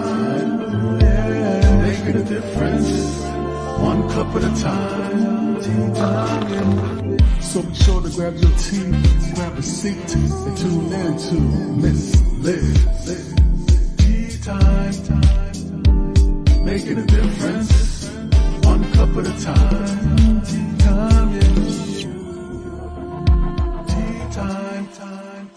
time, yeah, making a difference, one cup at a time. Tea time. So be sure to grab your tea, grab a seat, and tune in to Miss Liz. Tea time, making a difference, one cup at a time. Tea time, yeah. Tea time, time.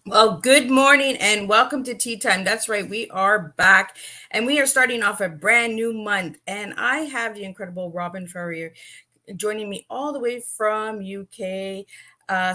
Well, good morning and welcome to Tea Time. That's right, we are back and we are starting off a brand new month. And I have the incredible Robin Ferrier joining me all the way from UK,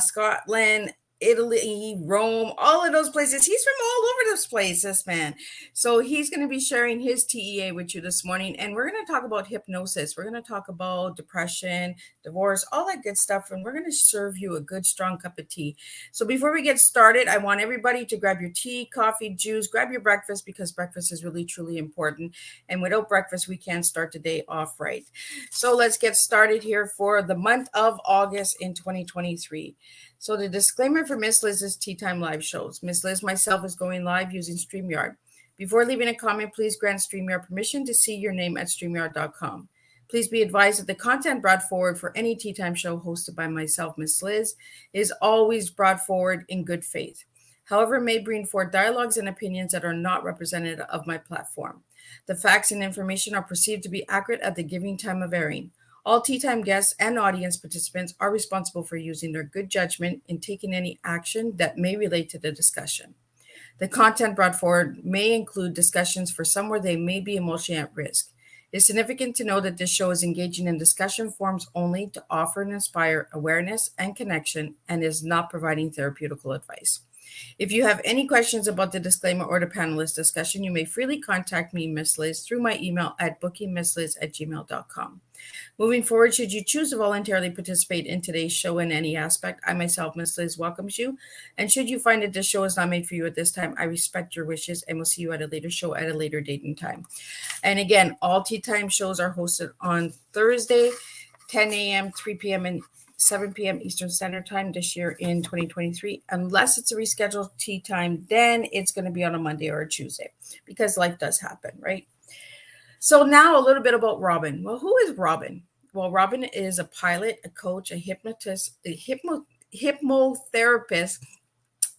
Scotland, Italy, Rome, all of those places. He's from all over this place, this man. So he's going to be sharing his TEA with you this morning. And we're going to talk about hypnosis. We're going to talk about depression, divorce, all that good stuff. And we're going to serve you a good, strong cup of tea. So before we get started, I want everybody to grab your tea, coffee, juice, grab your breakfast because breakfast is really, truly important. And without breakfast, we can't start the day off right. So let's get started here for the month of August in 2023. So the disclaimer for Miss Liz's Tea Time live shows. Miss Liz myself is going live using StreamYard. Before leaving a comment, please grant StreamYard permission to see your name at StreamYard.com. Please be advised that the content brought forward for any Tea Time show hosted by myself, Miss Liz, is always brought forward in good faith. However, it may bring forth dialogues and opinions that are not representative of my platform. The facts and information are perceived to be accurate at the giving time of airing. All Tea Time guests and audience participants are responsible for using their good judgment in taking any action that may relate to the discussion. The content brought forward may include discussions for some where they may be emotionally at risk. It is significant to know that this show is engaging in discussion forums only to offer and inspire awareness and connection and is not providing therapeutical advice. If you have any questions about the disclaimer or the panelist discussion, you may freely contact me, Miss Liz, through my email at bookingmissliz@gmail.com. Moving forward, should you choose to voluntarily participate in today's show in any aspect, I myself, Miss Liz, welcomes you. And should you find that this show is not made for you at this time, I respect your wishes and will see you at a later show at a later date and time. And again, all Tea Time shows are hosted on Thursday, 10 a.m., 3 p.m., and 7 p.m. Eastern Standard Time this year in 2023. Unless it's a rescheduled tea time, then it's going to be on a Monday or a Tuesday because life does happen, right? So now a little bit about Robin. Well, who is Robin? Well, Robin is a pilot, a coach, a hypnotist, a hypnotherapist,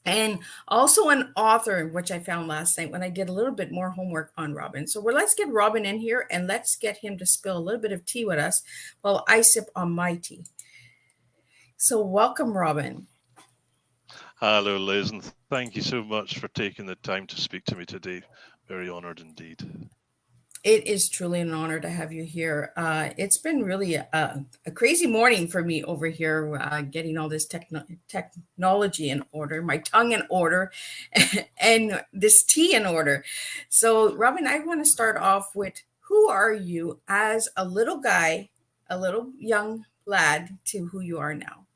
and also an author, which I found last night when I did a little bit more homework on Robin. So let's get Robin in here and let's get him to spill a little bit of tea with us while I sip on my tea. So welcome, Robin. Hello, Liz, and thank you so much for taking the time to speak to me today. Very honored indeed. It is truly an honor to have you here. It's been really a crazy morning for me over here, getting all this technology in order, my tongue in order, and this tea in order. So, Robin, I want to start off with, who are you as a little guy, a little young lad, to who you are now?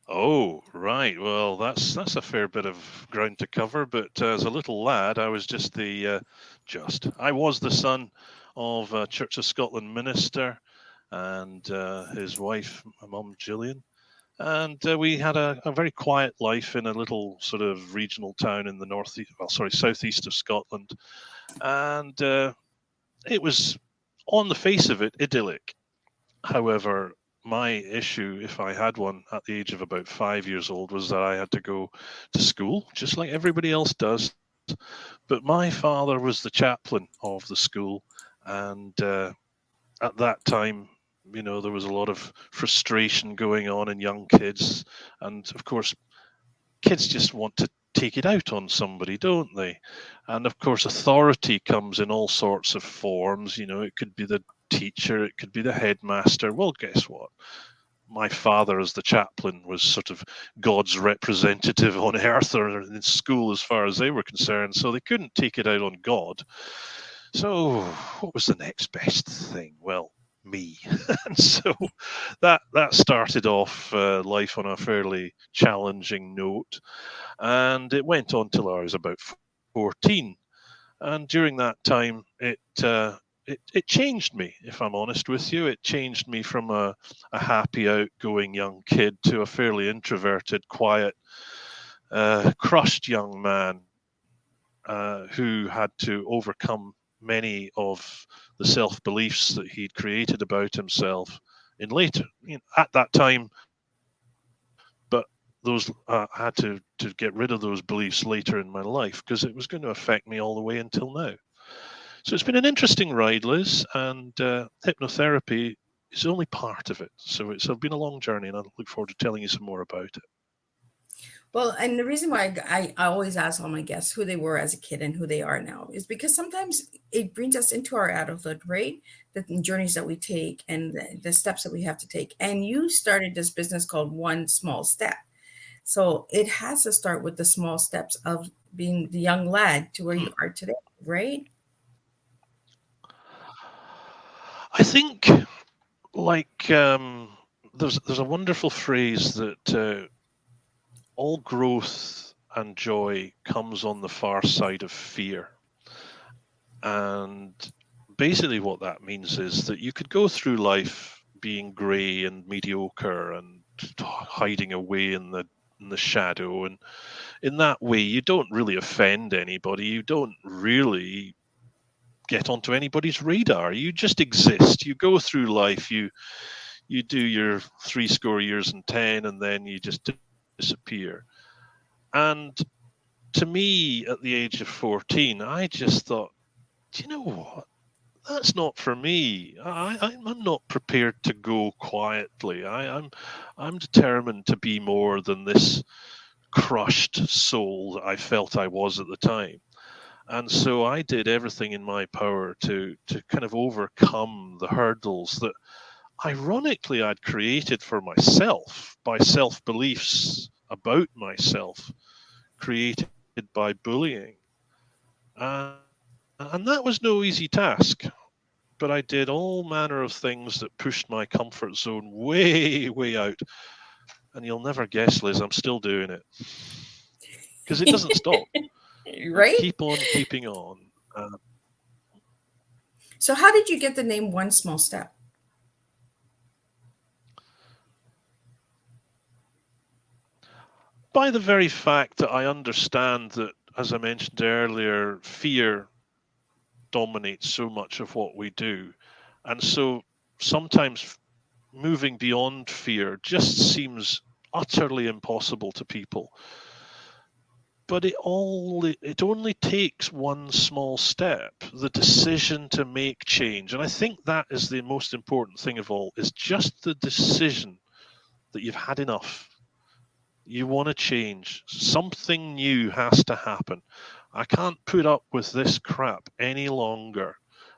Oh, right. Well, that's a fair bit of ground to cover. But as a little lad, I was I was the son of a Church of Scotland minister and his wife, my mum, Gillian. And we had a very quiet life in a little sort of regional town in the southeast of Scotland. And it was, on the face of it, idyllic. However, my issue, if I had one at the age of about 5 years old, was that I had to go to school, just like everybody else does. But my father was the chaplain of the school, and at that time, there was a lot of frustration going on in young kids, and of course, kids just want to take it out on somebody, don't they? And of course, authority comes in all sorts of forms. It could be the teacher, it could be the headmaster. Well, guess what? My father, as the chaplain, was sort of God's representative on earth or in school as far as they were concerned. So they couldn't take it out on God. So what was the next best thing? Well, me. And so that started off life on a fairly challenging note, and it went on till I was about 14. And during that time, it changed me. If I'm honest with you, it changed me from a happy, outgoing young kid to a fairly introverted, quiet, crushed young man who had to overcome many of the self beliefs that he'd created about himself in later, at that time. But those I had to get rid of those beliefs later in my life because it was going to affect me all the way until now. So it's been an interesting ride, Liz, and hypnotherapy is only part of it. So it's been a long journey, and I look forward to telling you some more about it. Well, and the reason why I always ask all my guests who they were as a kid and who they are now is because sometimes it brings us into our adulthood, right? The journeys that we take and the steps that we have to take. And you started this business called One Small Step. So it has to start with the small steps of being the young lad to where you Hmm. are today, right? I think, like, there's a wonderful phrase that all growth and joy comes on the far side of fear. And basically, what that means is that you could go through life being grey and mediocre and hiding away in the shadow. And in that way, you don't really offend anybody. You don't really get onto anybody's radar. You just exist. You go through life. You do your 70 years, and then you just disappear. And to me, at the age of 14, I just thought, do you know what? That's not for me. I'm not prepared to go quietly. I'm determined to be more than this crushed soul that I felt I was at the time. And so I did everything in my power to kind of overcome the hurdles that ironically I'd created for myself by self beliefs about myself created by bullying. And that was no easy task, but I did all manner of things that pushed my comfort zone way, way out. And you'll never guess, Liz, I'm still doing it because it doesn't stop. You Right? keep on keeping on. So how did you get the name One Small Step? By the very fact that I understand that, as I mentioned earlier, fear dominates so much of what we do. And so sometimes moving beyond fear just seems utterly impossible to people. But it only takes one small step, the decision to make change. And I think that is the most important thing of all, is just the decision that you've had enough. You want to change. Something new has to happen. I can't put up with this crap any longer.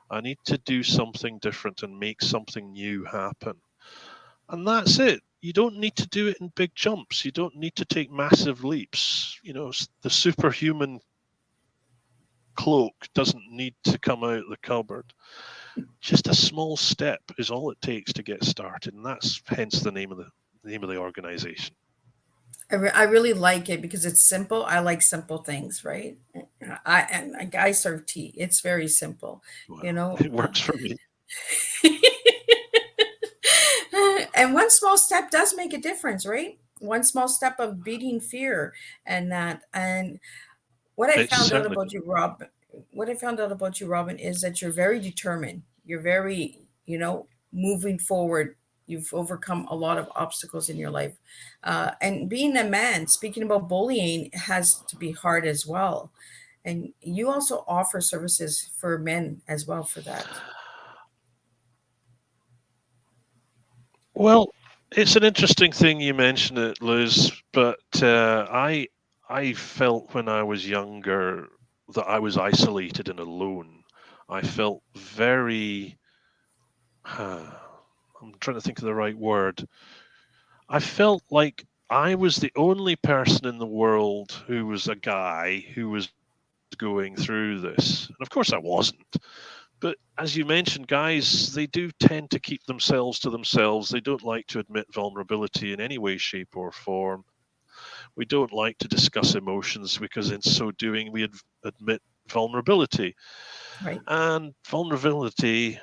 I need to do something different and make something new happen. And that's it. You don't need to do it in big jumps. You don't need to take massive leaps. The superhuman cloak doesn't need to come out of the cupboard. Just a small step is all it takes to get started, and that's hence the name of the organization. I really like it because it's simple. I like simple things, right? I serve tea. It's very simple, you Well, know. it works for me. And one small step does make a difference, right? One small step of beating fear and that. And what I It found out certainly about does. you, Rob, what I found out about you, Robin, is that you're very determined. You're very, you know, moving forward. You've overcome a lot of obstacles in your life. And being a man, speaking about bullying, has to be hard as well. And you also offer services for men as well for that. Well, it's an interesting thing you mention it, Liz, but I felt when I was younger that I was isolated and alone. I felt very I'm trying to think of the right word. I felt like I was the only person in the world who was a guy who was going through this. And of course I wasn't. But as you mentioned, guys, they do tend to keep themselves to themselves. They don't like to admit vulnerability in any way, shape, or form. We don't like to discuss emotions because in so doing, we admit vulnerability. Right. And vulnerability,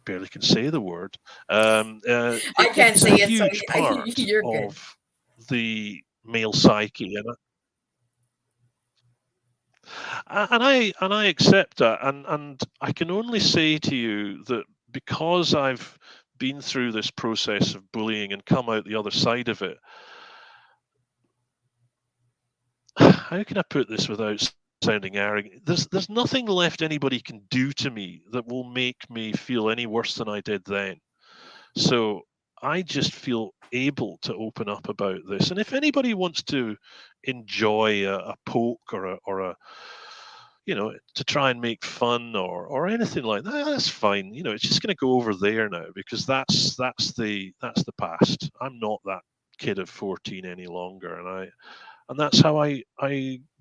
barely can say the word, I can't it's a say it, so huge part you're good. of the male psyche. And I accept that, and I can only say to you that because I've been through this process of bullying and come out the other side of it, how can I put this without sounding arrogant? There's nothing left anybody can do to me that will make me feel any worse than I did then. So I just feel able to open up about this. And if anybody wants to enjoy a poke or a to try and make fun or anything like that, that's fine. It's just going to go over there now because that's the past. I'm not that kid of 14 any longer, and that's how I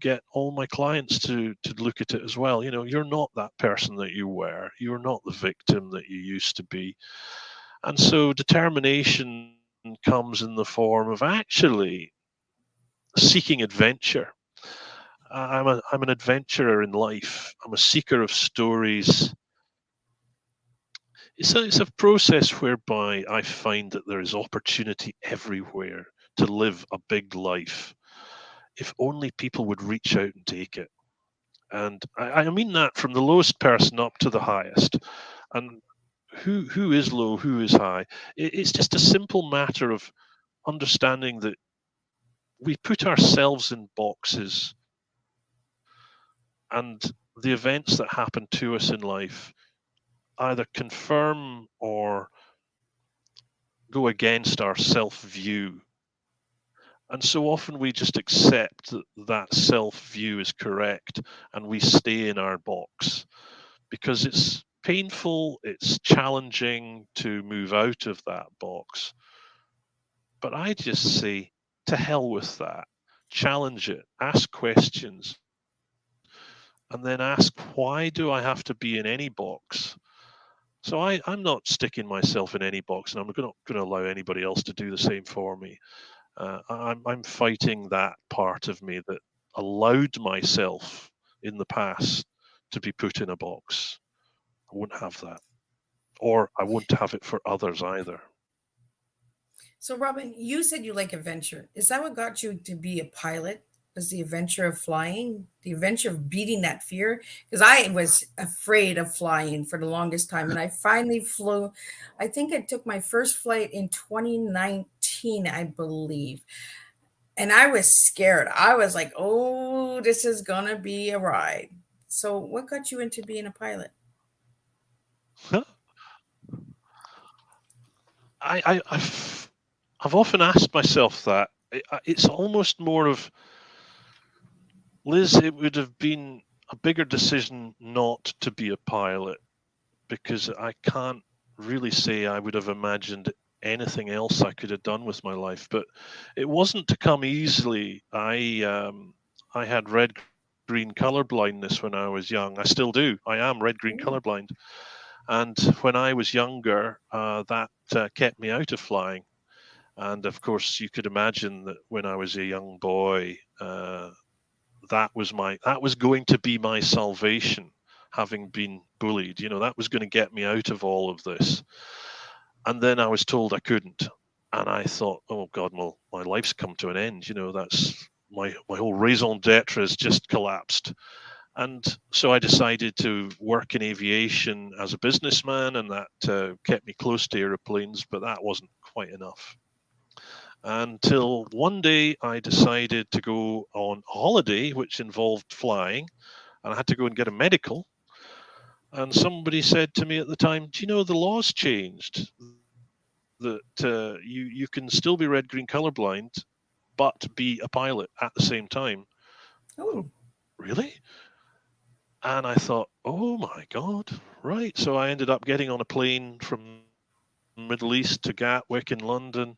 get all my clients to look at it as well. You're not that person that you were. You're not the victim that you used to be. And so determination comes in the form of actually seeking adventure. I'm an adventurer in life. I'm a seeker of stories. It's a process whereby I find that there is opportunity everywhere to live a big life if only people would reach out and take it. And I mean that from the lowest person up to the highest. And who is low, who is high? It's just a simple matter of understanding that we put ourselves in boxes, and the events that happen to us in life either confirm or go against our self view. And so often we just accept that that self view is correct and we stay in our box because it's painful, it's challenging to move out of that box. But I just say, to hell with that. Challenge it, ask questions, and then ask, why do I have to be in any box? So I'm not sticking myself in any box, and I'm not going to allow anybody else to do the same for me. I'm fighting that part of me that allowed myself in the past to be put in a box. I won't have that, or I won't have it for others either. So, Robin, you said you like adventure. Is that what got you to be a pilot? Was the adventure of flying, the adventure of beating that fear? Because I was afraid of flying for the longest time, and I finally flew. I think I took my first flight in 2019, I believe, and I was scared. I was like, "Oh, this is gonna be a ride." So, what got you into being a pilot? I've often asked myself that. It's almost more of, Liz, it would have been a bigger decision not to be a pilot because I can't really say I would have imagined anything else I could have done with my life. But it wasn't to come easily. I had red green color blindness when I was young. I still do. I am red green color Ooh. blind. And when I was younger, that kept me out of flying. And of course, you could imagine that when I was a young boy, that was going to be my salvation, having been bullied. That was going to get me out of all of this. And then I was told I couldn't, and I thought, oh God, well, my life's come to an end. That's my whole raison d'être has just collapsed. And so I decided to work in aviation as a businessman, and that kept me close to aeroplanes, but that wasn't quite enough. Until one day I decided to go on holiday, which involved flying, and I had to go and get a medical. And somebody said to me at the time, "Do you know the laws changed? That you can still be red green colorblind, but be a pilot at the same time." I thought, Oh, really? And I thought, oh my God, right. So I ended up getting on a plane from Middle East to Gatwick in London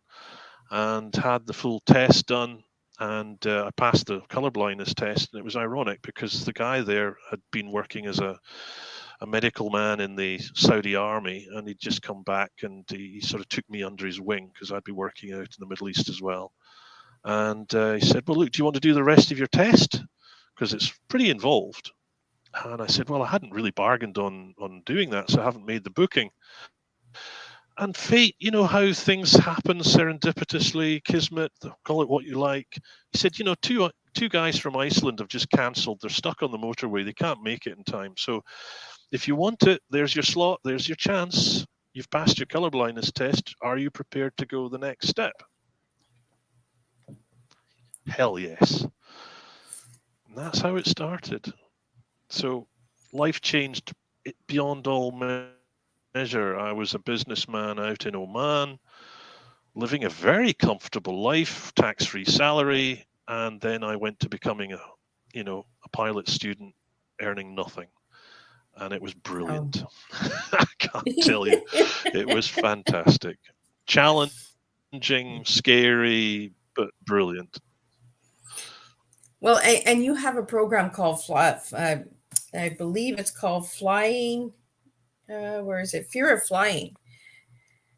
and had the full test done. And I passed the colorblindness test. And it was ironic because the guy there had been working as a medical man in the Saudi army, and he'd just come back, and he sort of took me under his wing because I'd be working out in the Middle East as well. And he said, "Well, look, do you want to do the rest of your test? Because it's pretty involved." And I said, "Well, I hadn't really bargained on doing that, so I haven't made the booking." And fate, you know how things happen serendipitously, kismet, call it what you like. He said, two guys from Iceland have just cancelled. They're stuck on the motorway. They can't make it in time. So if you want it, there's your slot, there's your chance. You've passed your colorblindness test. Are you prepared to go the next step? Hell yes. And that's how it started. So life changed beyond all measure. I was a businessman out in Oman, living a very comfortable life, tax-free salary, and then I went to becoming a pilot student earning nothing. And it was oh. brilliant. I can't tell you. It was fantastic. Challenging, scary, but brilliant. Well, and you have a program called I believe it's called Flying. Where is it? Fear of Flying.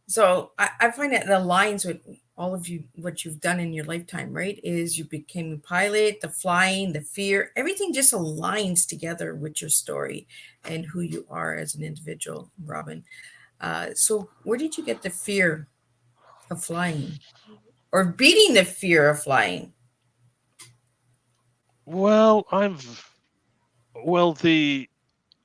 So I find that it aligns with all of you, what you've done in your lifetime, right? Is you became a pilot, the flying, the fear, everything just aligns together with your story and who you are as an individual, Robin. So where did you get the fear of flying or beating the fear of flying? Well, the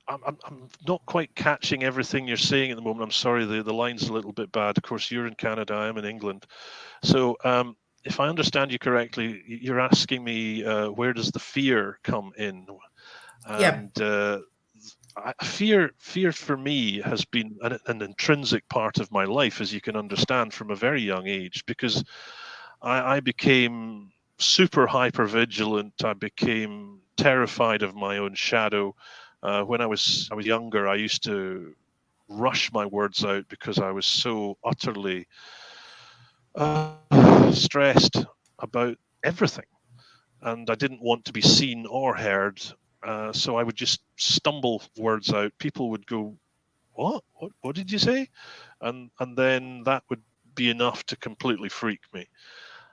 I'm not quite catching everything you're saying at the moment. I'm sorry, the line's a little bit bad. Of course, you're in Canada, I'm in England. So, if I understand you correctly, you're asking me where does the fear come in? Yeah. And fear for me has been an intrinsic part of my life, as you can understand, from a very young age, because I became super hyper vigilant. I became terrified of my own shadow. When I was younger, I used to rush my words out because I was so utterly stressed about everything, and I didn't want to be seen or heard. So I would just stumble words out. People would go, "What? What did you say?" And then that would be enough to completely freak me.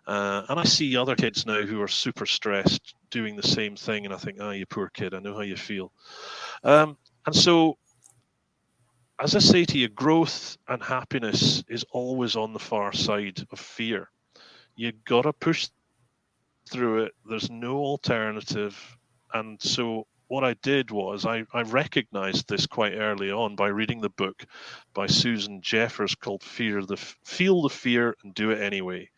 And I see other kids now who are super stressed doing the same thing, and I think, "Ah, you poor kid, I know how you feel." And so, as I say to you, growth and happiness is always on the far side of fear. You gotta push through it. There's no alternative. And so what I did was I recognized this quite early on by reading the book by Susan Jeffers called Feel the Fear and Do It Anyway.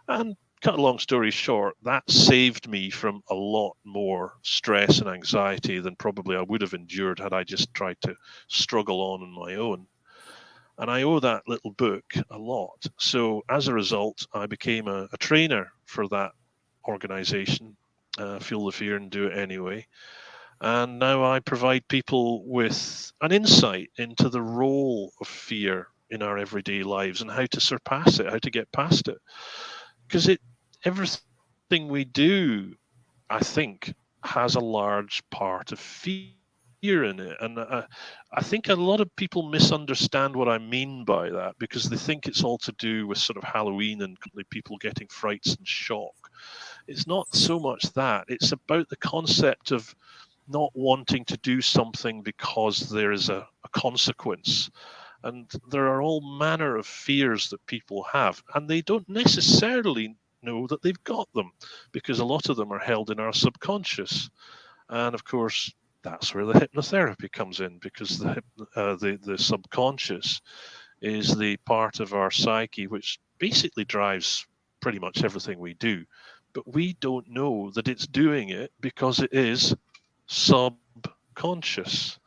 And cut a long story short, that saved me from a lot more stress and anxiety than probably I would have endured had I just tried to struggle on my own. And I owe that little book a lot. So as a result, I became a trainer for that organization, Feel the Fear and Do It Anyway. And now I provide people with an insight into the role of fear in our everyday lives and how to surpass it, how to get past it. Because everything we do, I think, has a large part of fear in it. And I think a lot of people misunderstand what I mean by that because they think it's all to do with sort of Halloween and people getting frights and shock. It's not so much that. It's about the concept of not wanting to do something because there is a consequence. And there are all manner of fears that people have, and they don't necessarily know that they've got them because a lot of them are held in our subconscious. And of course, that's where the hypnotherapy comes in, because the subconscious is the part of our psyche which basically drives pretty much everything we do. But we don't know that it's doing it because it is subconscious.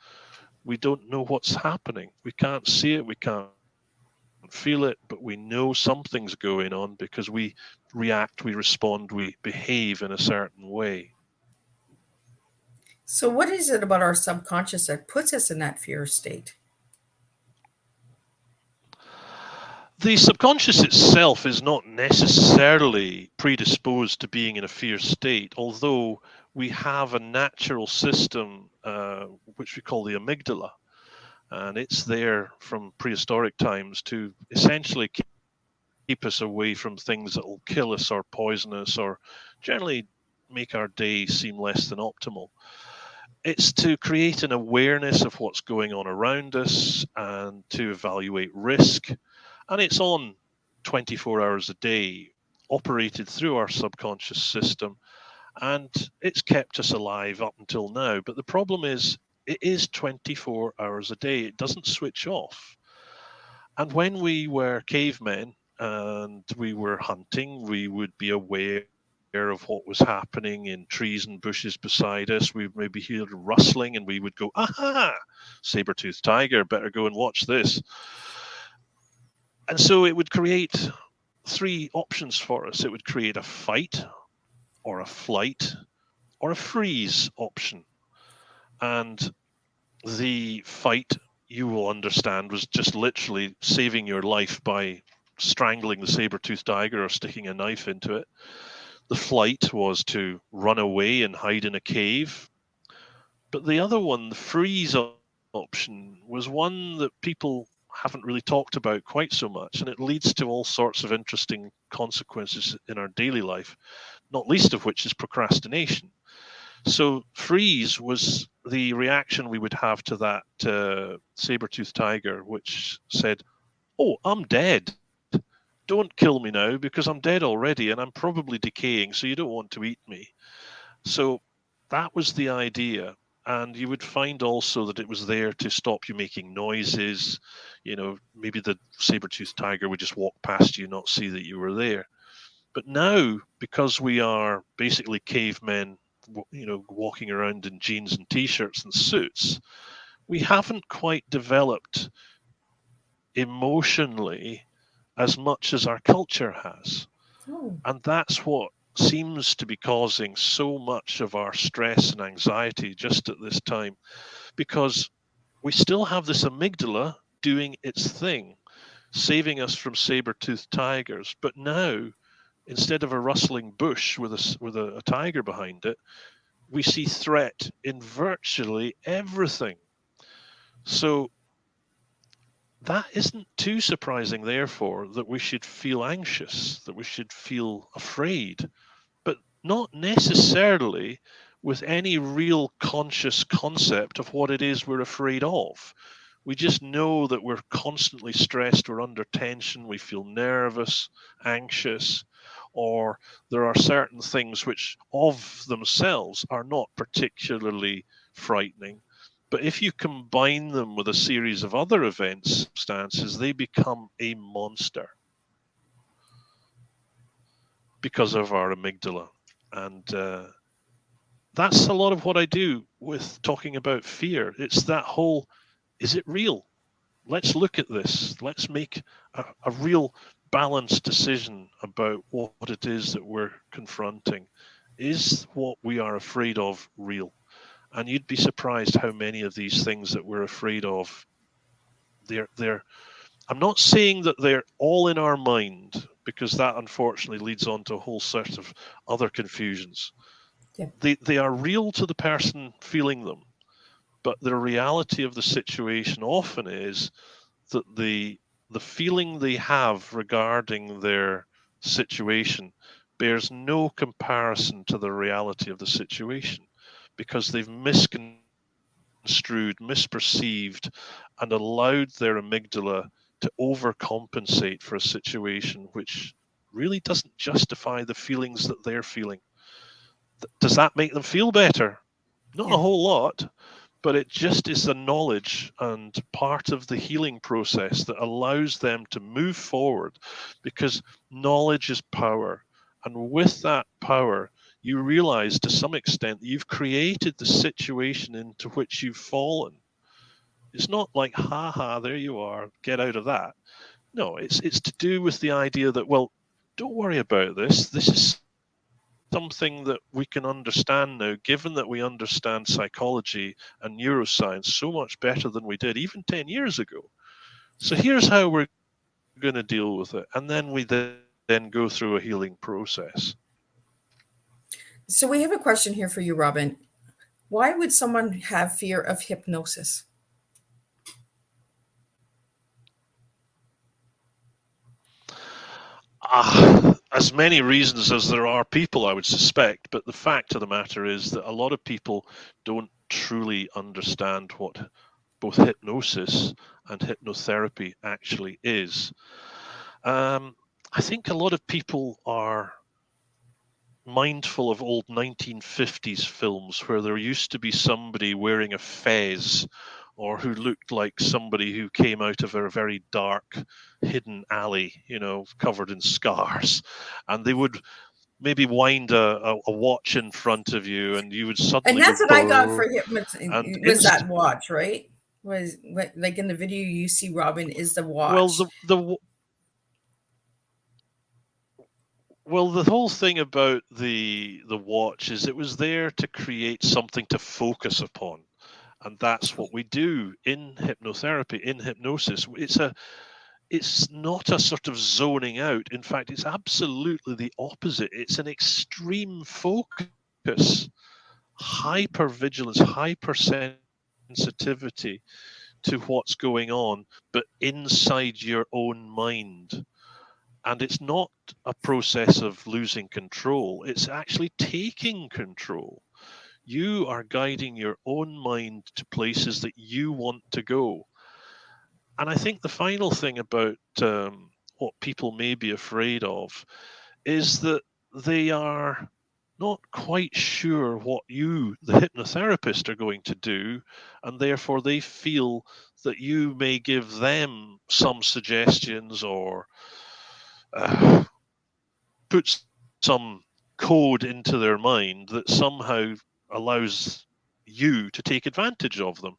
We don't know what's happening. We can't see it, we can't feel it, but we know something's going on because we react, we respond, we behave in a certain way. So, what is it about our subconscious that puts us in that fear state? The subconscious itself is not necessarily predisposed to being in a fear state, although we have a natural system which we call the amygdala, and it's there from prehistoric times to essentially keep us away from things that will kill us or poison us or generally make our day seem less than optimal. It's to create an awareness of what's going on around us and to evaluate risk. And it's on 24 hours a day, operated through our subconscious system, and it's kept us alive up until now. But the problem is, it is 24 hours a day, it doesn't switch off. And when we were cavemen and we were hunting, we would be aware of what was happening in trees and bushes beside us. We would maybe hear rustling and we would go, aha, saber-toothed tiger, better go and watch this. And so it would create three options for us. It would create a fight or a flight or a freeze option. And the fight, you will understand, was just literally saving your life by strangling the saber-toothed tiger or sticking a knife into it. The flight was to run away and hide in a cave. But the other one, the freeze option, was one that people haven't really talked about quite so much, and it leads to all sorts of interesting consequences in our daily life, not least of which is procrastination. So freeze was the reaction we would have to that saber-toothed tiger, which said, "Oh, I'm dead. Don't kill me now because I'm dead already and I'm probably decaying, so you don't want to eat me." So that was the idea. And you would find also that it was there to stop you making noises. Maybe the saber-toothed tiger would just walk past you, not see that you were there. But now, because we are basically cavemen, walking around in jeans and t-shirts and suits, we haven't quite developed emotionally as much as our culture has. Oh, And that's what seems to be causing so much of our stress and anxiety just at this time, because we still have this amygdala doing its thing, saving us from saber-toothed tigers. But now, instead of a rustling bush with a tiger behind it, we see threat in virtually everything. So that isn't too surprising, therefore, that we should feel anxious, that we should feel afraid, but not necessarily with any real conscious concept of what it is we're afraid of. We just know that we're constantly stressed, we're under tension, we feel nervous, anxious, or there are certain things which of themselves are not particularly frightening. But if you combine them with a series of other events, circumstances, they become a monster because of our amygdala. And that's a lot of what I do with talking about fear. It's that whole, is it real? Let's look at this. Let's make a real balanced decision about what it is that we're confronting. Is what we are afraid of real? And you'd be surprised how many of these things that we're afraid of, they're I'm not saying that they're all in our mind, because that unfortunately leads on to a whole set of other confusions. yeah. They are real to the person feeling them, but the reality of the situation often is that the feeling they have regarding their situation bears no comparison to the reality of the situation, because they've misconstrued, misperceived, and allowed their amygdala to overcompensate for a situation which really doesn't justify the feelings that they're feeling. Does that make them feel better? Not a Yeah. whole lot, but it just is the knowledge and part of the healing process that allows them to move forward, because knowledge is power. And with that power, you realize to some extent that you've created the situation into which you've fallen. It's not like, ha ha, there you are, get out of that. No, it's to do with the idea that, well, don't worry about this. This is something that we can understand now, given that we understand psychology and neuroscience so much better than we did even 10 years ago. So here's how we're going to deal with it. And then we then go through a healing process. So we have a question here for you, Robin. Why would someone have fear of hypnosis? As many reasons as there are people, I would suspect, but the fact of the matter is that a lot of people don't truly understand what both hypnosis and hypnotherapy actually is. I think a lot of people are mindful of old 1950s films where there used to be somebody wearing a fez or who looked like somebody who came out of a very dark, hidden alley, covered in scars. And they would maybe wind a watch in front of you and you would And suddenly go that's what I got brrr, for hypnosis. and Was that watch, right? Was what, like in the video you see Robin is the well, watch. the whole thing about the watch is it was there to create something to focus upon. And that's what we do in hypnotherapy, in hypnosis. It's not a sort of zoning out. In fact, it's absolutely the opposite. It's an extreme focus, hypervigilance, hypersensitivity to what's going on, but inside your own mind. And it's not a process of losing control. It's actually taking control. You are guiding your own mind to places that you want to go. And I think the final thing about what people may be afraid of is that they are not quite sure what you, the hypnotherapist, are going to do, and therefore they feel that you may give them some suggestions or put some code into their mind that somehow allows you to take advantage of them.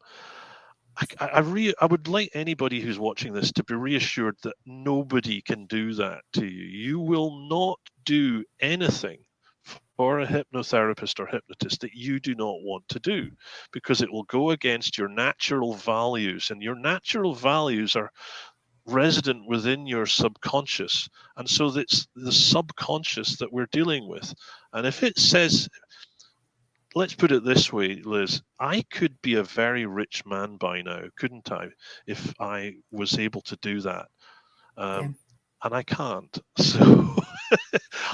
I would like anybody who's watching this to be reassured that nobody can do that to you. You will not do anything for a hypnotherapist or hypnotist that you do not want to do, because it will go against your natural values, and your natural values are resident within your subconscious. And so it's the subconscious that we're dealing with. And if it says, let's put it this way, Liz, I could be a very rich man by now, couldn't I, if I was able to do that? Yeah. And I can't. So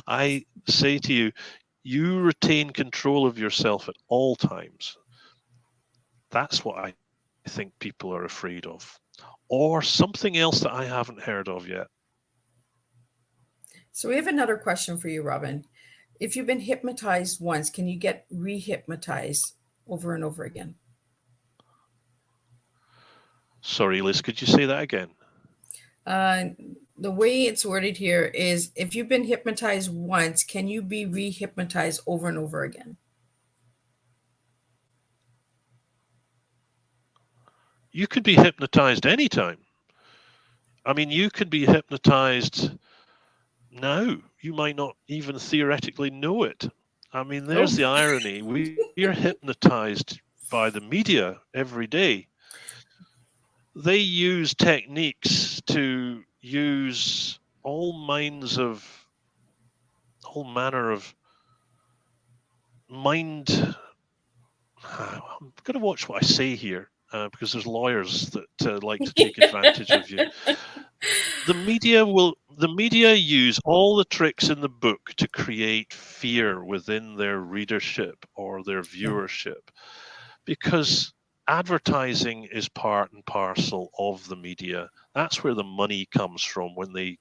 I say to you, you retain control of yourself at all times. That's what I think people are afraid of. Or something else that I haven't heard of yet. So we have another question for you, Robin. If you've been hypnotized once, can you get re-hypnotized over and over again? Sorry, Liz, could you say that again? Uh, the way it's worded here is if you've been hypnotized once, can you be re-hypnotized over and over again? You could be hypnotized anytime. I mean, you could be hypnotized now. You might not even theoretically know it. I mean, there's the irony. We're hypnotized by the media every day. They use techniques to use all manner of mind. I'm going to watch what I say here because there's lawyers that like to take advantage of you. The media use all the tricks in the book to create fear within their readership or their viewership, because advertising is part and parcel of the media. That's where the money comes from when they,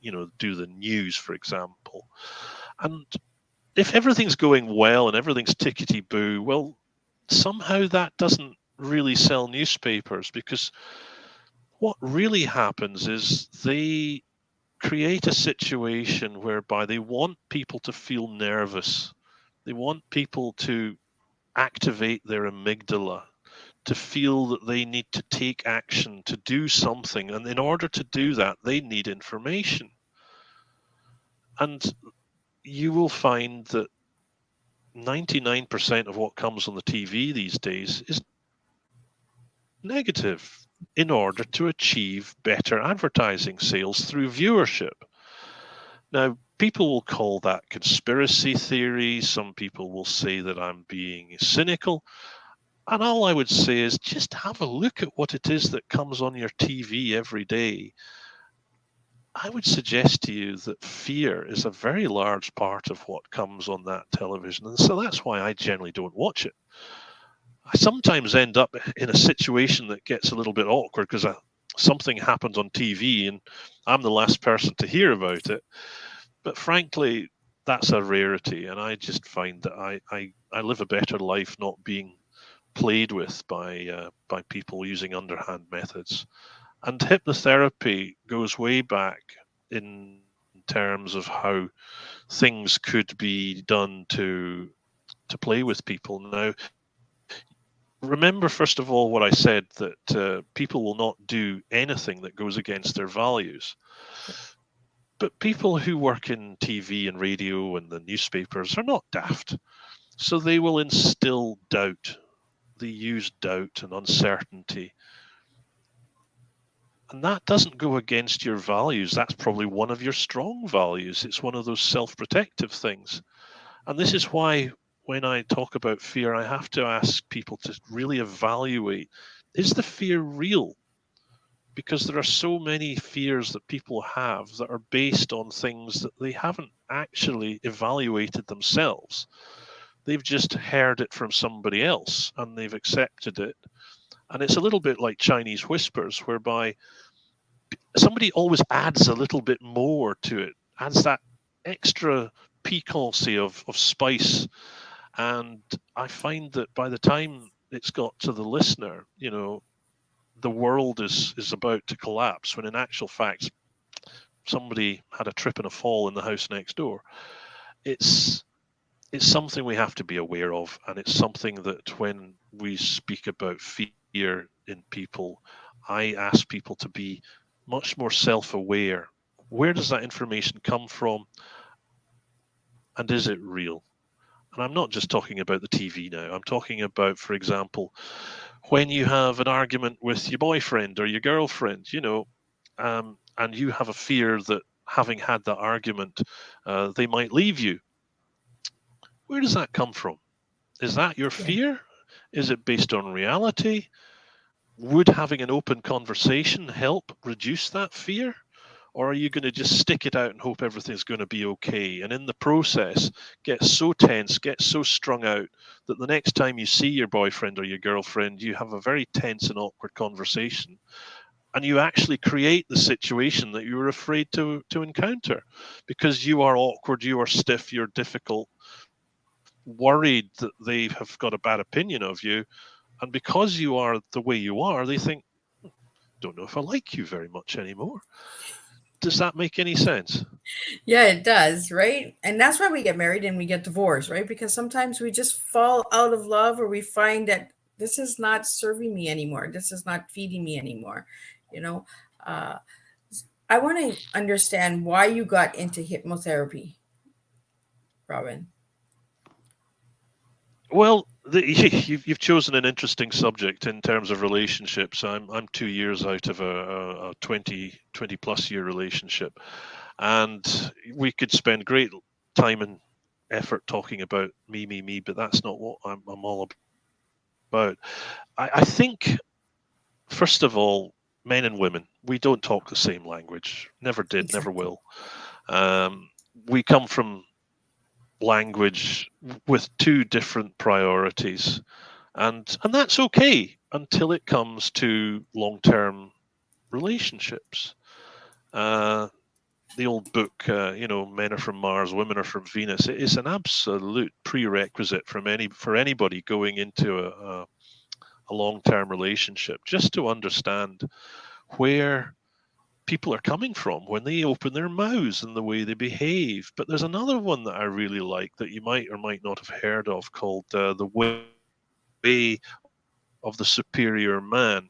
do the news, for example. And if everything's going well and everything's tickety-boo, well, somehow that doesn't really sell newspapers, because what really happens is they create a situation whereby they want people to feel nervous. They want people to activate their amygdala, to feel that they need to take action, to do something. And in order to do that, they need information. And you will find that 99% of what comes on the TV these days is negative in order to achieve better advertising sales through viewership. Now, people will call that conspiracy theory. Some people will say that I'm being cynical. And all I would say is just have a look at what it is that comes on your TV every day. I would suggest to you that fear is a very large part of what comes on that television. And so that's why I generally don't watch it. I sometimes end up in a situation that gets a little bit awkward because something happens on TV and I'm the last person to hear about it. But frankly, that's a rarity. And I just find that I live a better life not being played with by people using underhand methods. And hypnotherapy goes way back in terms of how things could be done to play with people. Now, remember, first of all, what I said, that people will not do anything that goes against their values. But people who work in TV and radio and the newspapers are not daft. So they will instill doubt. They use doubt and uncertainty. And that doesn't go against your values. That's probably one of your strong values. It's one of those self-protective things. And this is why when I talk about fear, I have to ask people to really evaluate, is the fear real? Because there are so many fears that people have that are based on things that they haven't actually evaluated themselves. They've just heard it from somebody else and they've accepted it. And it's a little bit like Chinese whispers, whereby somebody always adds a little bit more to it, adds that extra piquancy of spice. And I find that by the time it's got to the listener, the world is about to collapse, when in actual fact, somebody had a trip and a fall in the house next door. It's something we have to be aware of, and it's something that when we speak about fear in people, I ask people to be much more self-aware. Where does that information come from, and is it real? And I'm not just talking about the TV now. I'm talking about, for example, when you have an argument with your boyfriend or your girlfriend, and you have a fear that having had that argument, they might leave you. Where does that come from? Is that your fear? Is it based on reality? Would having an open conversation help reduce that fear? Or are you going to just stick it out and hope everything's going to be okay? And in the process, get so tense, get so strung out that the next time you see your boyfriend or your girlfriend, you have a very tense and awkward conversation. And you actually create the situation that you were afraid to encounter, because you are awkward, you are stiff, you're difficult, worried that they have got a bad opinion of you. And because you are the way you are, they think, don't know if I like you very much anymore. Does that make any sense? Yeah, it does, right? And that's why we get married and we get divorced, right? Because sometimes we just fall out of love, or we find that this is not serving me anymore. This is not feeding me anymore. You know, uh, I want to understand why you got into hypnotherapy, Robin. Well, you've chosen an interesting subject in terms of relationships. I'm 2 years out of a 20 plus year relationship, and we could spend great time and effort talking about me, but that's not what I'm all about. I think, first of all, men and women, we don't talk the same language. Never did, never Exactly. will. We come from language with two different priorities, and that's okay until it comes to long-term relationships. the old book, Men Are From Mars, Women Are From Venus. It is an absolute prerequisite for anybody going into a long-term relationship, just to understand where people are coming from when they open their mouths and the way they behave. But there's another one that I really like that you might or might not have heard of, called The Way of the Superior Man.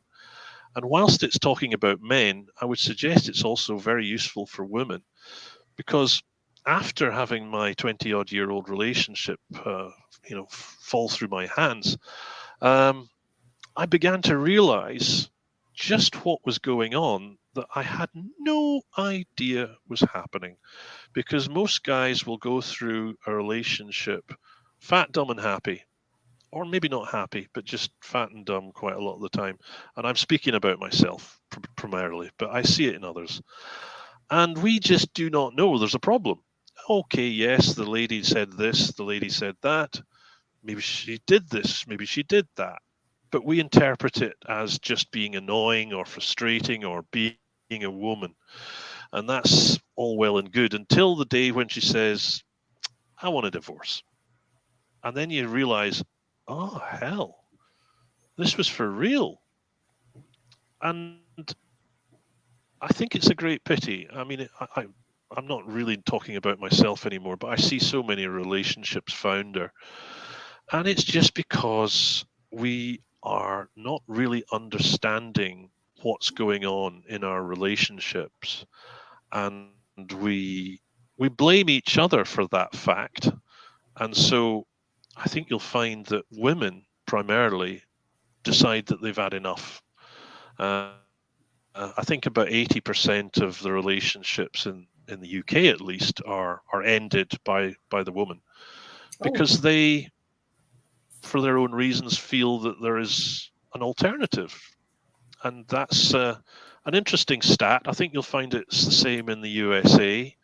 And whilst it's talking about men, I would suggest it's also very useful for women, because after having my 20 odd year old relationship, fall through my hands, I began to realize just what was going on that I had no idea was happening. Because most guys will go through a relationship fat, dumb, and happy, or maybe not happy, but just fat and dumb quite a lot of the time. And I'm speaking about myself primarily, but I see it in others. And we just do not know there's a problem. Okay, yes, the lady said this, the lady said that. Maybe she did this, maybe she did that. But we interpret it as just being annoying or frustrating or being a woman. And that's all well and good until the day when she says, I want a divorce. And then you realize, oh, hell, this was for real. And I think it's a great pity. I mean, I'm not really talking about myself anymore, but I see so many relationships founder. And it's just because we are not really understanding what's going on in our relationships. And we blame each other for that fact. And so I think you'll find that women primarily decide that they've had enough. I think about 80% of the relationships in the UK at least are ended by the woman, Oh, because they, for their own reasons, feel that there is an alternative. And that's an interesting stat. I think you'll find it's the same in the USA.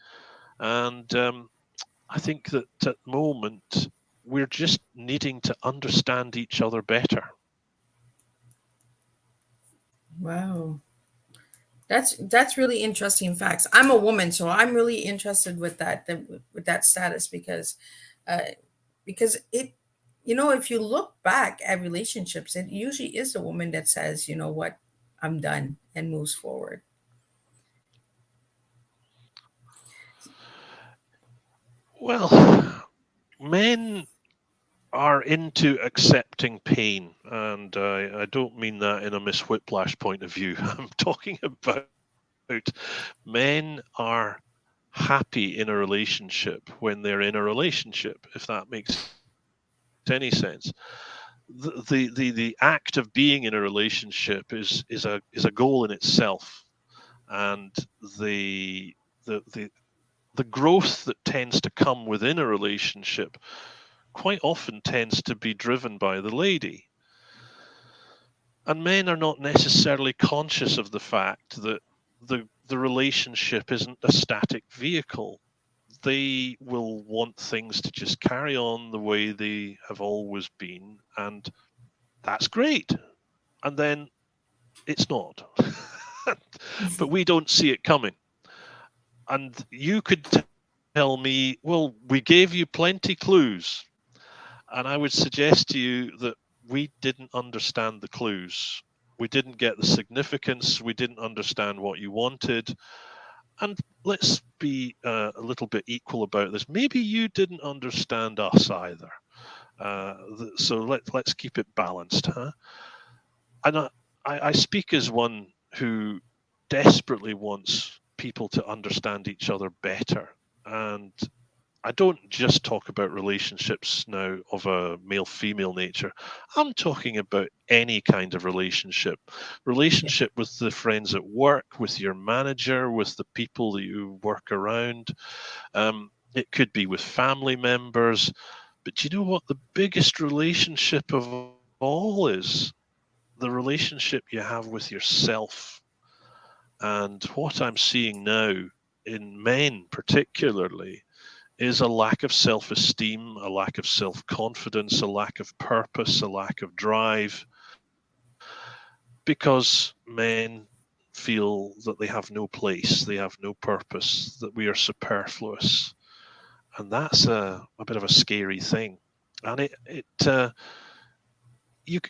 And I think that at the moment, we're just needing to understand each other better. wow. That's really interesting facts. I'm a woman, so I'm really interested with with that status uh, because it, if you look back at relationships, it usually is the woman that says, you know what, I'm done, and moves forward. Well, men are into accepting pain, and I don't mean that in a Miss Whiplash point of view. I'm talking about men are happy in a relationship when they're in a relationship, if that makes any sense. The act of being in a relationship is a goal in itself, and the the the the growth that tends to come within a relationship quite often tends to be driven by the lady. And men are not necessarily conscious of the fact that the relationship isn't a static vehicle. They will want things to just carry on the way they have always been, and that's great. And then it's not. But we don't see it coming. And you could tell me, well, we gave you plenty clues. And I would suggest to you that we didn't understand the clues. We didn't get the significance. We didn't understand what you wanted. And let's be a little bit equal about this. Maybe you didn't understand us either. So let's keep it balanced, huh? And I speak as one who desperately wants people to understand each other better. And I don't just talk about relationships now of a male female nature. I'm talking about any kind of relationship. Yeah. Relationship with the friends at work, with your manager, with the people that you work around. It could be with family members. But you know what? The biggest relationship of all is the relationship you have with yourself. And what I'm seeing now in men, particularly, is a lack of self esteem, a lack of self confidence, a lack of purpose, a lack of drive, because men feel that they have no place, they have no purpose, that we are superfluous. And that's a bit of a scary thing. And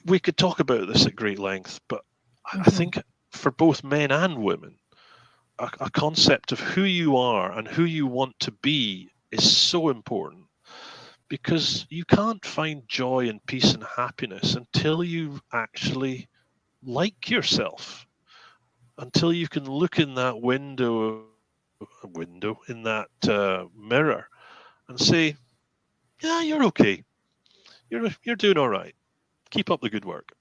we could talk about this at great length, but I Hmm. think for both men and women, a concept of who you are and who you want to be is so important, because you can't find joy and peace and happiness until you actually like yourself, until you can look in that in that mirror and say, yeah, you're okay, you're doing all right, keep up the good work.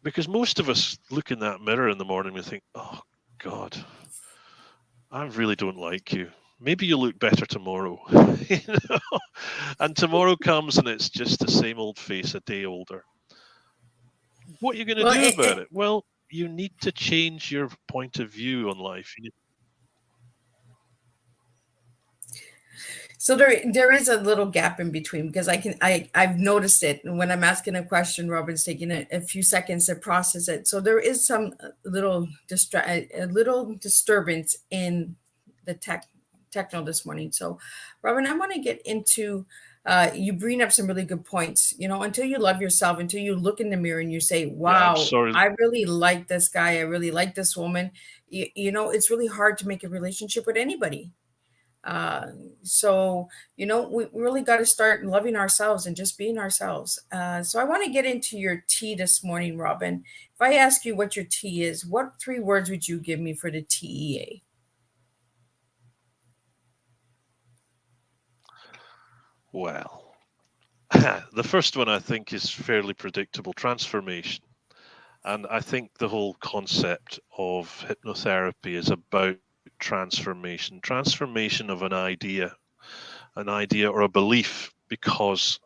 Because most of us look in that mirror in the morning and think, oh God, I really don't like you. Maybe you'll look better tomorrow. You know? And tomorrow comes and it's just the same old face, a day older. What are you going to Well, do about it? Well, you need to change your point of view on life. so there is a little gap in between, because I've noticed it when I'm asking a question. Robin's taking a few seconds to process it. So there is some a little disturbance in the techno this morning. So, Robin, I want to get into. You bring up some really good points. Until you love yourself, until you look in the mirror and you say, Yeah, I'm "Wow, sorry. I really like this guy. I really like this woman." It's really hard to make a relationship with anybody. Uh, so we really got to start loving ourselves and just being ourselves. So I want to get into your tea this morning, Robin. If I ask you what your tea is, what three words would you give me for the TEA? Well, the first one I think is fairly predictable: transformation. And I think the whole concept of hypnotherapy is about transformation of an idea or a belief, because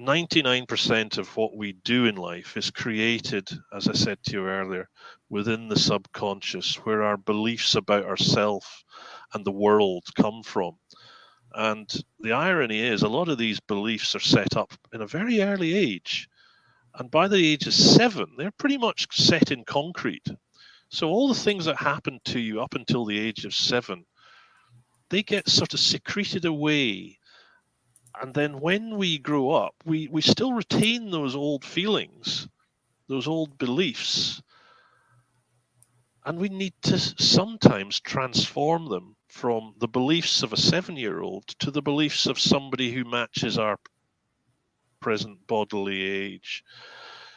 99% of what we do in life is created, as I said to you earlier, within the subconscious, where our beliefs about ourselves and the world come from. And the irony is, a lot of these beliefs are set up in a very early age. And by the age of 7, they're pretty much set in concrete. So all the things that happen to you up until the age of 7, they get sort of secreted away. And then when we grow up, we still retain those old feelings, those old beliefs. And we need to sometimes transform them from the beliefs of a 7-year-old to the beliefs of somebody who matches our present bodily age.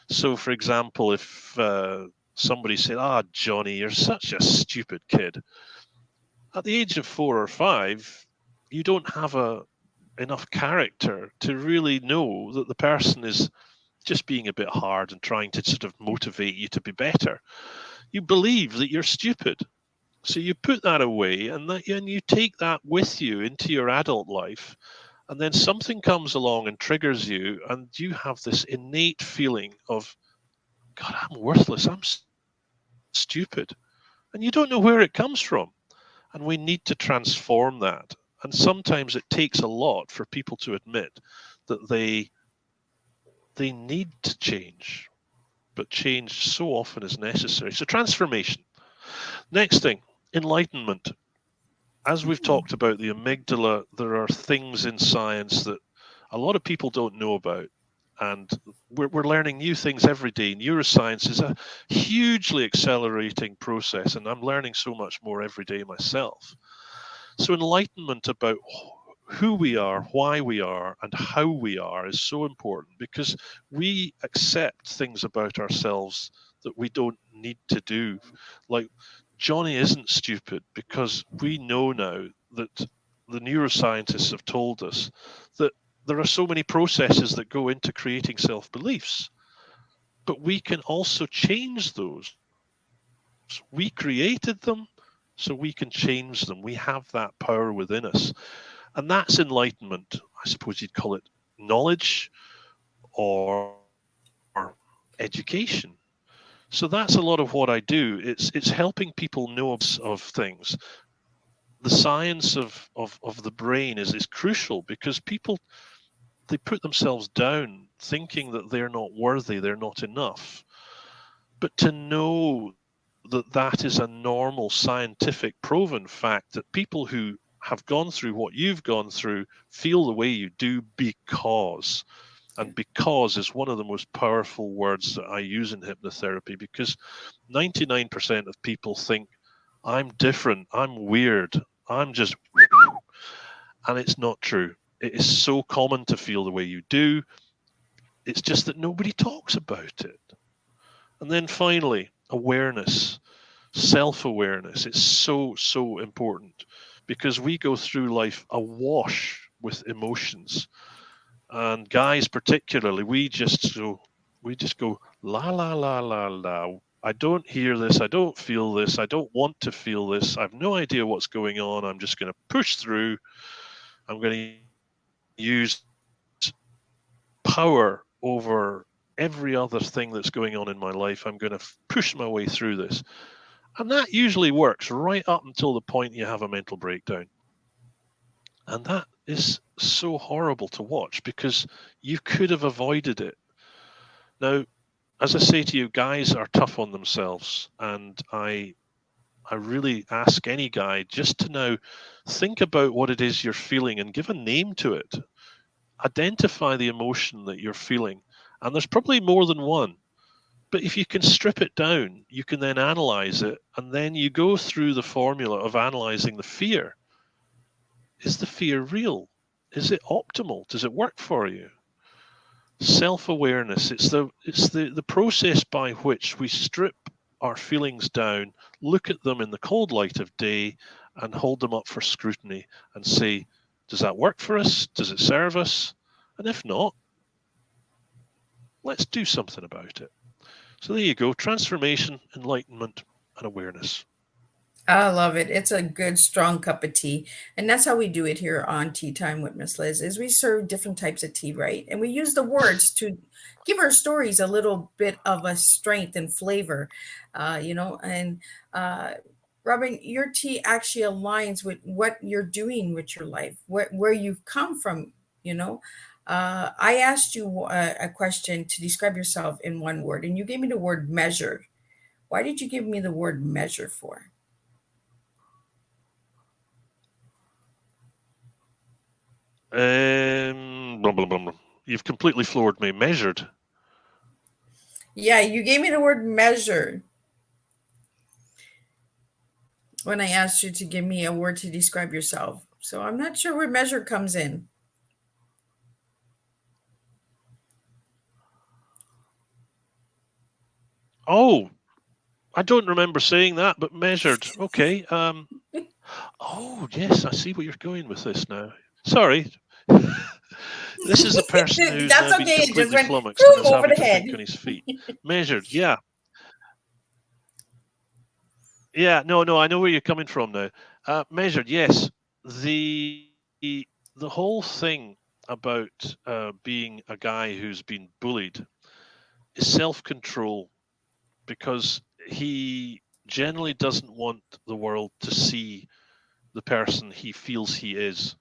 So, for example, if somebody said, "Ah, Johnny, you're such a stupid kid," at the age of 4 or 5, you don't have enough character to really know that the person is just being a bit hard and trying to sort of motivate you to be better. You believe that you're stupid. So you put that away, and you take that with you into your adult life, and then something comes along and triggers you, and you have this innate feeling of, God, I'm worthless, I'm stupid. And you don't know where it comes from. And we need to transform that. And sometimes it takes a lot for people to admit that they need to change, but change so often is necessary. So transformation. Next thing, enlightenment. As we've talked about the amygdala, there are things in science that a lot of people don't know about. And we're learning new things every day. Neuroscience is a hugely accelerating process, and I'm learning so much more every day myself. So, enlightenment about who we are, why we are, and how we are is so important, because we accept things about ourselves that we don't need to do. Like, Johnny isn't stupid, because we know now that the neuroscientists have told us that there are so many processes that go into creating self beliefs, but we can also change those. We created them, so we can change them. We have that power within us. And that's enlightenment. I suppose you'd call it knowledge or education. So that's a lot of what I do. It's helping people know of things. The science of the brain is crucial, because people, they put themselves down thinking that they're not worthy, they're not enough. But to know that that is a normal scientific proven fact, that people who have gone through what you've gone through feel the way you do because. And because is one of the most powerful words that I use in hypnotherapy, because 99% of people think I'm different, I'm weird, I'm just, and it's not true. It is so common to feel the way you do. It's just that nobody talks about it. And then finally, awareness, self-awareness. It's so, so important, because we go through life awash with emotions. And guys particularly, we just go la la la la la. I don't hear this, I don't feel this, I don't want to feel this, I've no idea what's going on, I'm just going to push through. I'm going to use power over every other thing that's going on in my life. I'm going to push my way through this. And that usually works right up until the point you have a mental breakdown. And that is so horrible to watch, because you could have avoided it. Now, as I say to you, guys are tough on themselves. And I really ask any guy just to now think about what it is you're feeling and give a name to it. Identify the emotion that you're feeling. And there's probably more than one. But if you can strip it down, you can then analyze it. And then you go through the formula of analyzing the fear. Is the fear real? Is it optimal? Does it work for you? Self-awareness. It's the process by which we strip our feelings down, look at them in the cold light of day, and hold them up for scrutiny and say, does that work for us? Does it serve us? And if not, let's do something about it. So there you go. Transformation, enlightenment, and awareness. I love it. It's a good, strong cup of tea. And that's how we do it here on Tea Time with Miss Liz, is we serve different types of tea, right? And we use the words to give our stories a little bit of a strength and flavor, and Robin, your tea actually aligns with what you're doing with your life, where you've come from, you know. I asked you a question to describe yourself in one word, and you gave me the word measure. Why did you give me the word measure for? Blah, blah, blah, blah. You've completely floored me. Measured. Yeah, you gave me the word measure when I asked you to give me a word to describe yourself. So I'm not sure where measure comes in. Oh, I don't remember saying that, but measured. Okay. Oh, yes, I see where you're going with this now. Sorry. This is a person who's That's now been okay. It just completely went flummoxed and is over having the to head. think on his feet. Measured, yeah. Yeah, no, I know where you're coming from now. Measured, yes. The the whole thing about being a guy who's been bullied is self-control, because he generally doesn't want the world to see the person he feels he is.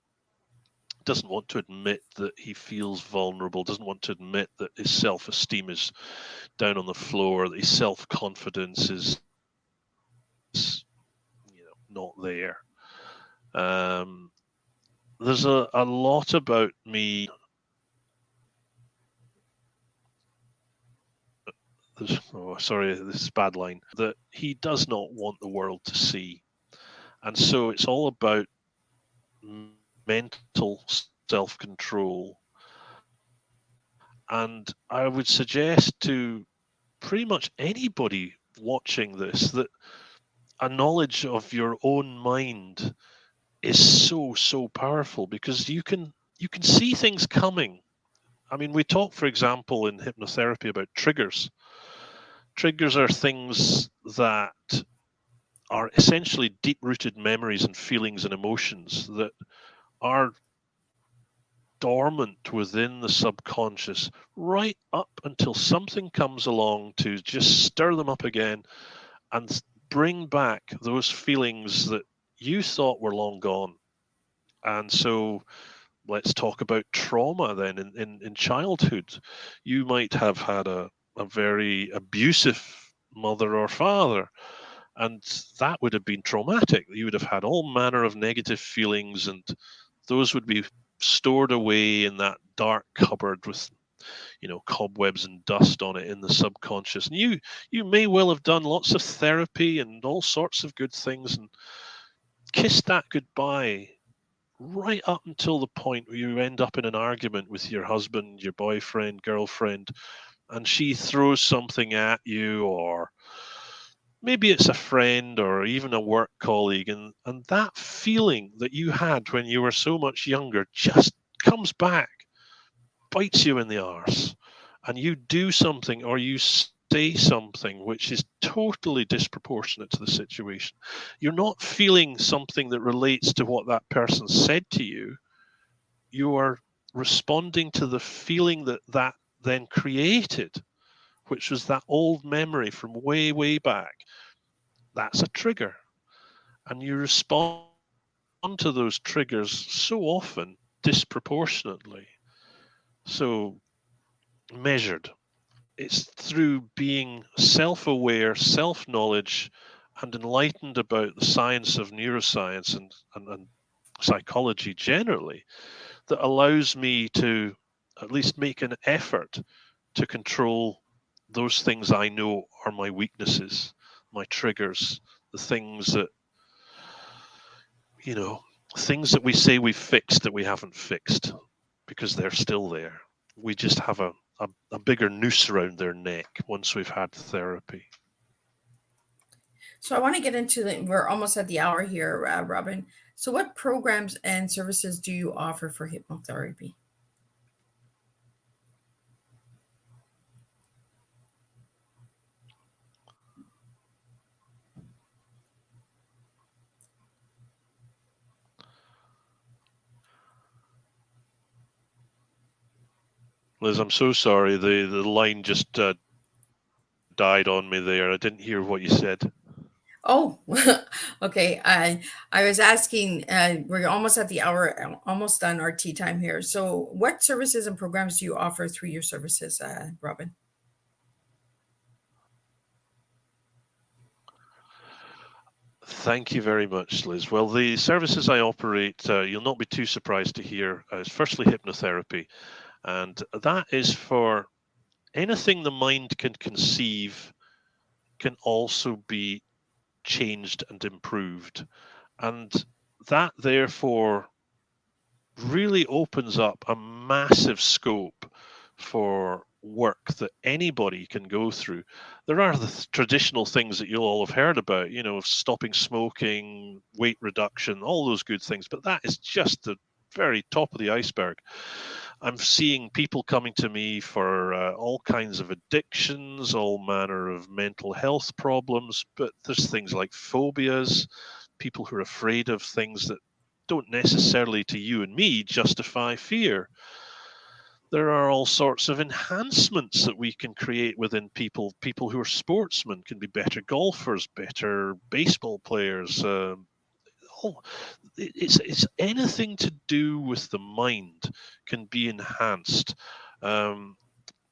Doesn't want to admit that he feels vulnerable, doesn't want to admit that his self-esteem is down on the floor, that his self-confidence is not there. There's a lot about me. Sorry, this is a bad line. That he does not want the world to see. And so it's all about mental self-control. And I would suggest to pretty much anybody watching this that a knowledge of your own mind is so powerful, because you can see things coming. I mean, we talk, for example, in hypnotherapy about triggers. Triggers are things that are essentially deep-rooted memories and feelings and emotions that are dormant within the subconscious right up until something comes along to just stir them up again and bring back those feelings that you thought were long gone. And so let's talk about trauma then. In childhood, you might have had a very abusive mother or father, And that would have been traumatic. You would have had all manner of negative feelings, and those would be stored away in that dark cupboard with cobwebs and dust on it in the subconscious. And you may well have done lots of therapy and all sorts of good things and kissed that goodbye right up until the point where you end up in an argument with your husband, your boyfriend, girlfriend, and she throws something at you, or maybe it's a friend or even a work colleague, and that feeling that you had when you were so much younger just comes back, bites you in the arse, and you do something or you say something which is totally disproportionate to the situation. You're not feeling something that relates to what that person said to you. You are responding to the feeling that then created, which was that old memory from way, way back. That's a trigger. And you respond to those triggers so often disproportionately. So measured. It's through being self aware, self knowledge, and enlightened about the science of neuroscience and psychology generally that allows me to at least make an effort to control those things I know are my weaknesses, my triggers, the you know, things that we say we've fixed that we haven't fixed because they're still there. We just have a bigger noose around their neck once we've had therapy. So I want to get into we're almost at the hour here, Robin. So what programs and services do you offer for hypnotherapy? Liz, I'm so sorry. The line just died on me there. I didn't hear what you said. Oh, okay. I was asking. We're almost at the hour, almost done our tea time here. So, what services and programs do you offer through your services, Robin? Thank you very much, Liz. Well, the services I operate, you'll not be too surprised to hear, is firstly hypnotherapy. And that is for anything the mind can conceive can also be changed and improved. And that, therefore, really opens up a massive scope for work that anybody can go through. There are the traditional things that you'll all have heard about, stopping smoking, weight reduction, all those good things, but that is just the very top of the iceberg. I'm seeing people coming to me for all kinds of addictions, all manner of mental health problems, but there's things like phobias, people who are afraid of things that don't necessarily, to you and me, justify fear. There are all sorts of enhancements that we can create within people. People who are sportsmen can be better golfers, better baseball players. Oh, it's anything to do with the mind can be enhanced. Um,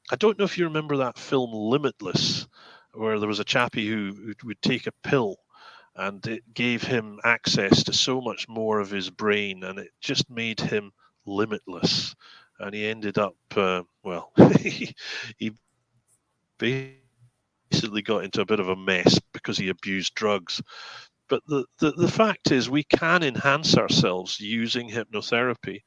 I don't know if you remember that film Limitless, where there was a chappie who would take a pill and it gave him access to so much more of his brain, and it just made him limitless. And he ended up, well, he basically got into a bit of a mess because he abused drugs. But the fact is, we can enhance ourselves using hypnotherapy,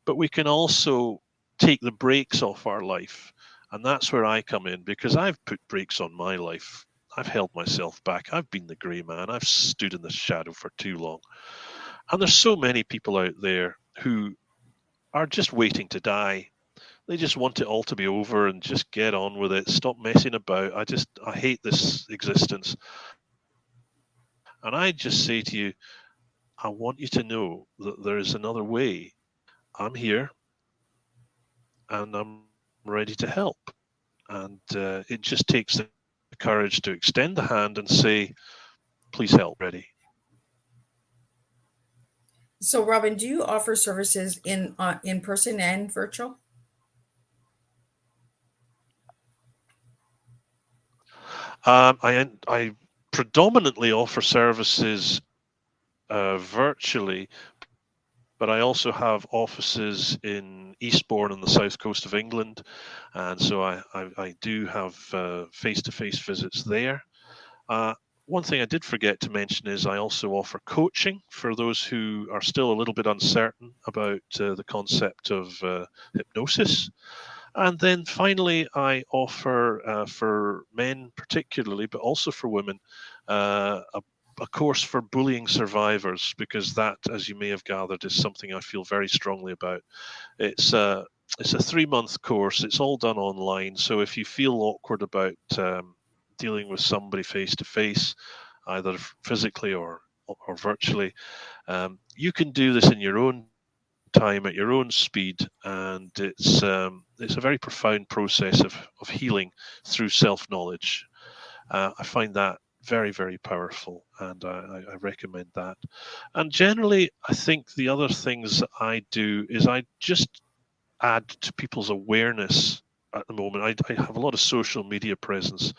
but we can also take the brakes off our life. And that's where I come in, because I've put brakes on my life. I've held myself back. I've been the grey man. I've stood in the shadow for too long. And there's so many people out there who are just waiting to die. They just want it all to be over and just get on with it. Stop messing about. I hate this existence. And I just say to you, I want you to know that there is another way. I'm here and I'm ready to help. And it just takes the courage to extend the hand and say, please help, ready. So, Robin, do you offer services in person and virtual? I predominantly offer services virtually, but I also have offices in Eastbourne on the south coast of England, and so I do have face-to-face visits there. Uh, One thing I did forget to mention is I also offer coaching for those who are still a little bit uncertain about the concept of hypnosis. And then finally, I offer for men particularly, but also for women, a course for bullying survivors, because that, as you may have gathered, is something I feel very strongly about. It's a 3 month course. It's all done online. So if you feel awkward about dealing with somebody face to face, either physically or virtually, you can do this in your own time at your own speed, and it's a very profound process of healing through self knowledge. I find that very, very powerful, and I recommend that. And generally, I think the other things I do is I just add to people's awareness at the moment. I have a lot of social media presence.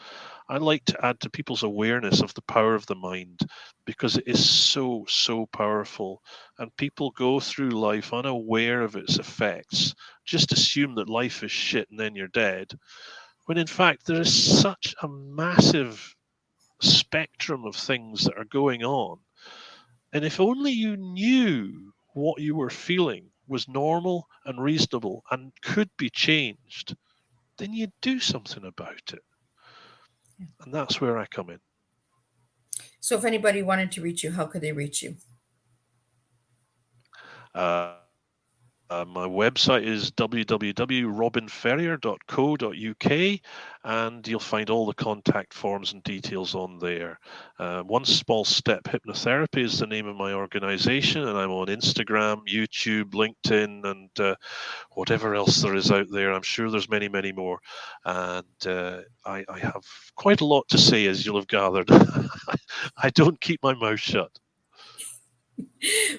I like to add to people's awareness of the power of the mind, because it is so, so powerful. And people go through life unaware of its effects, just assume that life is shit and then you're dead, when in fact there is such a massive spectrum of things that are going on. And if only you knew what you were feeling was normal and reasonable and could be changed, then you'd do something about it. And that's where I come in. So if anybody wanted to reach you, how could they reach you? My website is www.robinferrier.co.uk, and you'll find all the contact forms and details on there. One Small Step Hypnotherapy is the name of my organization, and I'm on Instagram, YouTube, LinkedIn, and whatever else there is out there. I'm sure there's many, many more. And I have quite a lot to say, as you'll have gathered. I don't keep my mouth shut.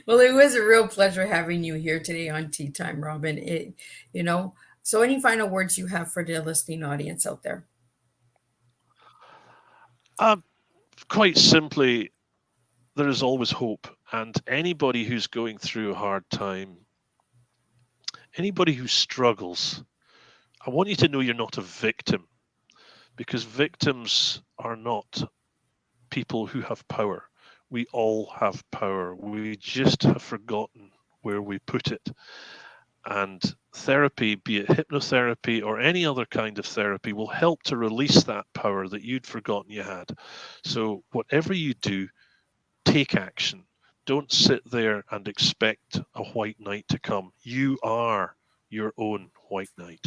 Well, it was a real pleasure having you here today on Tea Time, Robin. So any final words you have for the listening audience out there? Um, Quite simply, there is always hope. And anybody who's going through a hard time, anybody who struggles, I want you to know you're not a victim, because victims are not people who have power. We all have power. We just have forgotten where we put it. And therapy, be it hypnotherapy or any other kind of therapy, will help to release that power that you'd forgotten you had. So, whatever you do, take action. Don't sit there and expect a white knight to come. You are your own white knight.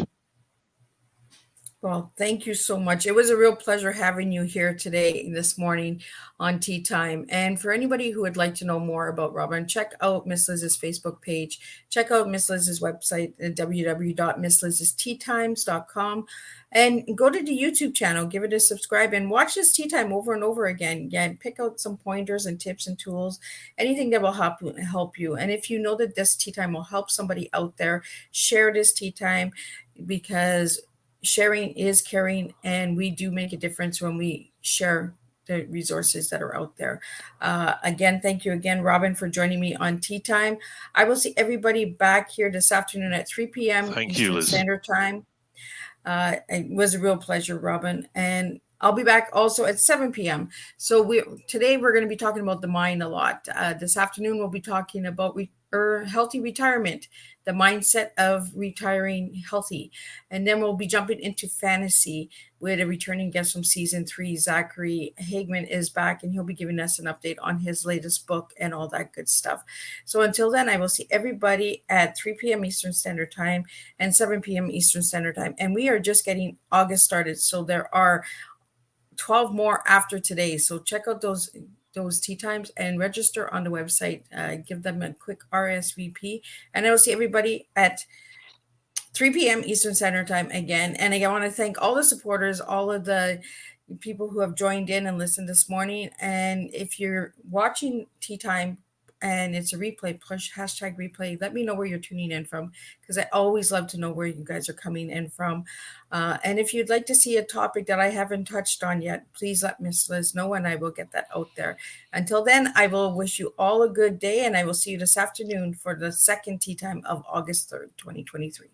Well, thank you so much. It was a real pleasure having you here today, this morning on Tea Time. And for anybody who would like to know more about Robin, check out Miss Liz's Facebook page. Check out Miss Liz's website at www.misslizsteatimes.com, and go to the YouTube channel, give it a subscribe, and watch this Tea Time over and over again. Again, pick out some pointers and tips and tools, anything that will help you. And if you know that this Tea Time will help somebody out there, share this Tea Time, because sharing is caring, and we do make a difference when we share the resources that are out there. Again, thank you again, Robin, for joining me on Tea Time. I will see everybody back here this afternoon at 3 p.m. Thank you, Eastern Liz. Standard Time. It was a real pleasure, Robin, and I'll be back also at 7 p.m. So today we're going to be talking about the mind a lot. This afternoon we'll be talking about healthy retirement, the mindset of retiring healthy, and then we'll be jumping into fantasy with a returning guest from season 3. Zachary Hagman is back, and he'll be giving us an update on his latest book and all that good stuff. So until then, I will see everybody at 3 p.m. Eastern Standard Time and 7 p.m. Eastern Standard Time. And we are just getting August started, so there are 12 more after today. So check out those Tea Times and register on the website. Give them a quick RSVP, and I will see everybody at 3 p.m. Eastern Standard Time again. And I want to thank all the supporters, all of the people who have joined in and listened this morning. And if you're watching Tea Time and it's a replay. Push hashtag replay. Let me know where you're tuning in from, because I always love to know where you guys are coming in from. And if you'd like to see a topic that I haven't touched on yet, please let Miss Liz know, and I will get that out there. Until then, I will wish you all a good day, and I will see you this afternoon for the second tea time of August 3rd, 2023.